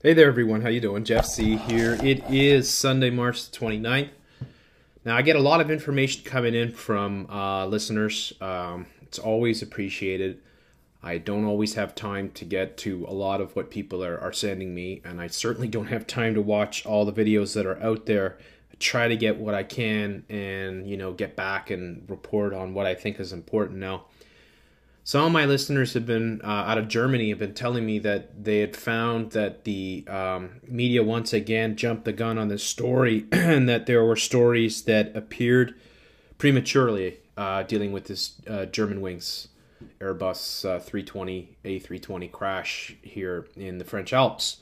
Hey there everyone, how you doing? Jeff C here. It is Sunday, March the 29th. Now I get a lot of information coming in from listeners. It's always appreciated. I don't always have time to get to a lot of what people are sending me, and I certainly don't have time to watch all the videos that are out there. I try to get what I can and, get back and report on what I think is important. Now, some of my listeners have been out of Germany have been telling me that they had found that the media once again jumped the gun on this story and that there were stories that appeared prematurely dealing with this Germanwings Airbus 320 A320 crash here in the French Alps.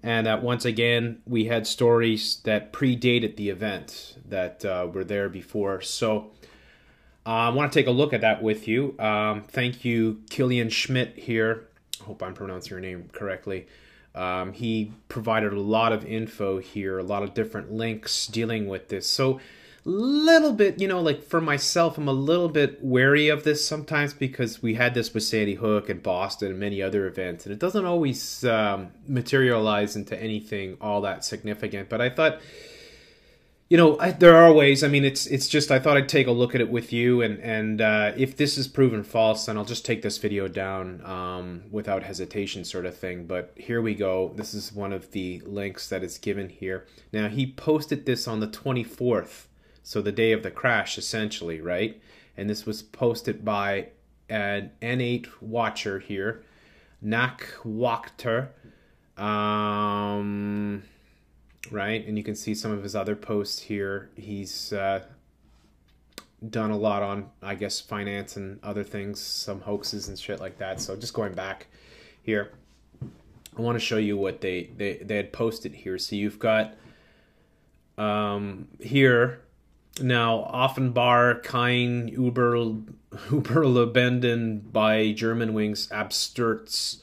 And that once again we had stories that predated the event that were there before. So I want to take a look at that with you. Thank you, Killian Schmidt here. I hope I'm pronouncing your name correctly. He provided a lot of info here, a lot of different links dealing with this. So a little bit, like for myself, I'm a little bit wary of this sometimes because we had this with Sandy Hook and Boston and many other events, and it doesn't always materialize into anything all that significant. But I thought, there are ways. I mean, it's just I thought I'd take a look at it with you, and if this is proven false, then I'll just take this video down without hesitation, sort of thing. But here we go. This is one of the links that is given here. Now, he posted this on the 24th, so the day of the crash, essentially, right? And this was posted by an N8 watcher here, Nak Wachter. Right, and you can see some of his other posts here. He's done a lot on, I guess, finance and other things, some hoaxes and shit like that. So just going back here, I want to show you what they had posted here. So you've got here now, Offenbar kein Überlebenden bei Germanwings Absturz,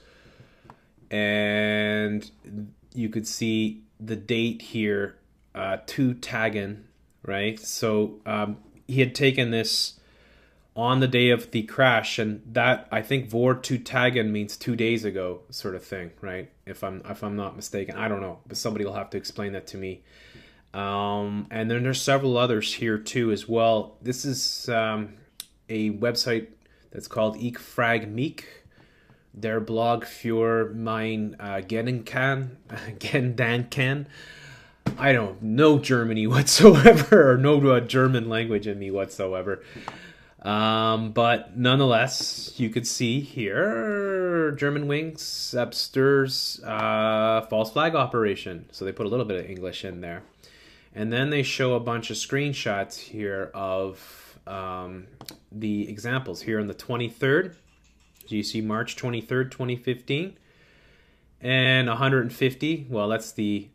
and you could see the date here, 2 Tagen, right? So he had taken this on the day of the crash, and that, I think, vor 2 Tagen means 2 days ago, sort of thing, right? If I'm not mistaken, I don't know, but somebody will have to explain that to me. And then there's several others here too as well. This is a website that's called Ich frag mich. Their blog für mein Gedanken. I don't know Germany whatsoever, or no German language in me whatsoever. But nonetheless, you could see here, Germanwings Absturs false flag operation. So they put a little bit of English in there. And then they show a bunch of screenshots here of the examples here on the 23rd. So you see March 23rd, 2015, and 150. Well, that's the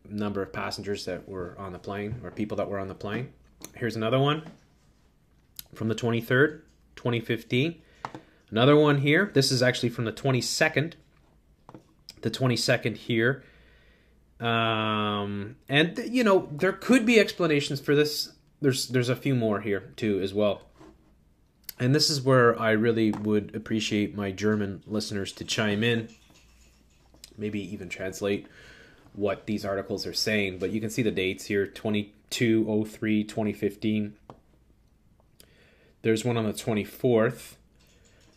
number of passengers that were on the plane, or people that were on the plane. Here's another one from the 23rd, 2015. Another one here. This is actually from the 22nd. The 22nd here. And there could be explanations for this. There's a few more here too as well. And this is where I really would appreciate my German listeners to chime in, maybe even translate what these articles are saying. But you can see the dates here, 22/03/2015. There's one on the 24th,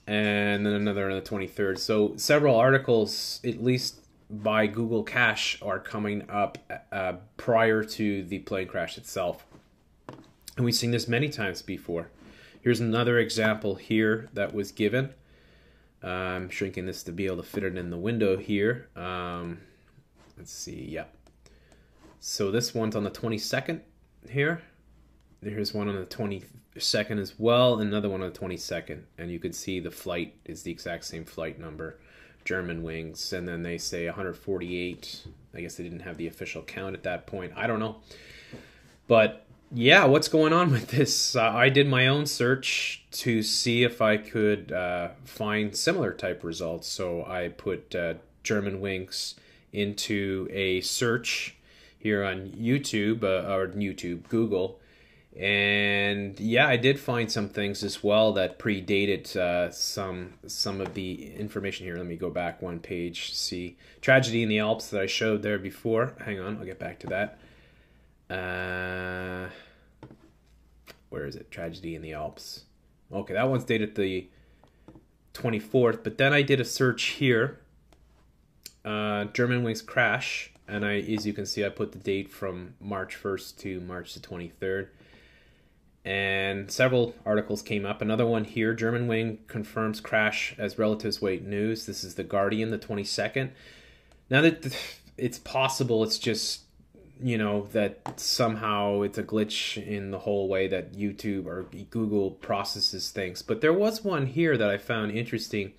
and then another on the 23rd. So several articles, at least by Google Cache, are coming up prior to the plane crash itself. And we've seen this many times before. Here's another example here that was given. I'm shrinking this to be able to fit it in the window here. Let's see, yeah. So this one's on the 22nd here. Here's one on the 22nd as well, and another one on the 22nd. And you can see the flight is the exact same flight number, Germanwings. And then they say 148. I guess they didn't have the official count at that point. I don't know. But yeah, what's going on with this? I did my own search to see if I could find similar type results. So I put Germanwings into a search here on YouTube, Google, And yeah, I did find some things as well that predated some of the information here. Let me go back one page, see tragedy in the Alps that I showed there before. Hang on, I'll get back to that. Where is it? Tragedy in the Alps. Okay, that one's dated the 24th, but then I did a search here. Germanwings crash, and as you can see, I put the date from March 1st to March the 23rd. And several articles came up. Another one here, Germanwing confirms crash as relatives wait news. This is The Guardian, the 22nd. Now that it's possible, it's just, you know, that somehow it's a glitch in the whole way that YouTube or Google processes things. But there was one here that I found interesting.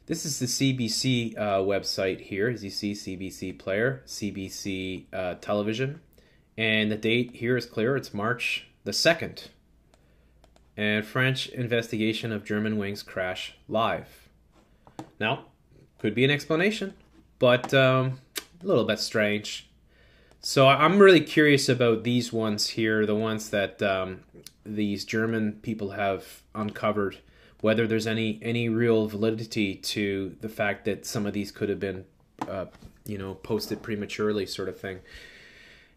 This is the CBC website here, as you see, CBC Player, CBC Television. And the date here is clear, it's March the 2nd. And French investigation of Germanwings crash live. Now, could be an explanation, but a little bit strange. So I'm really curious about these ones here, the ones that these German people have uncovered, whether there's any real validity to the fact that some of these could have been, you know, posted prematurely, sort of thing.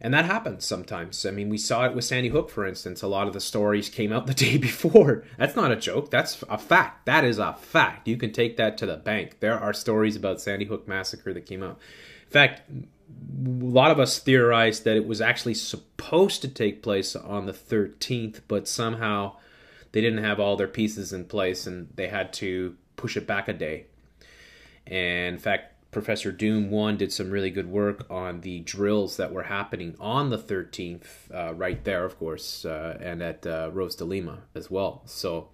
And that happens sometimes. I mean, we saw it with Sandy Hook, for instance. A lot of the stories came out the day before. That's not a joke. That's a fact. That is a fact. You can take that to the bank. There are stories about Sandy Hook massacre that came out. In fact, a lot of us theorized that it was actually supposed to take place on the 13th, but somehow they didn't have all their pieces in place and they had to push it back a day. And in fact, Professor Doom 1 did some really good work on the drills that were happening on the 13th, right there, of course, and at Rose de Lima as well. So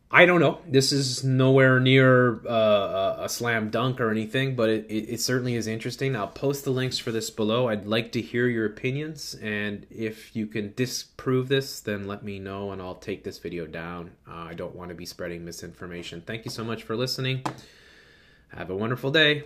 I don't know. This is nowhere near a slam dunk or anything, but it certainly is interesting. I'll post the links for this below. I'd like to hear your opinions, and if you can disprove this, then let me know, and I'll take this video down. I don't want to be spreading misinformation. Thank you so much for listening. Have a wonderful day.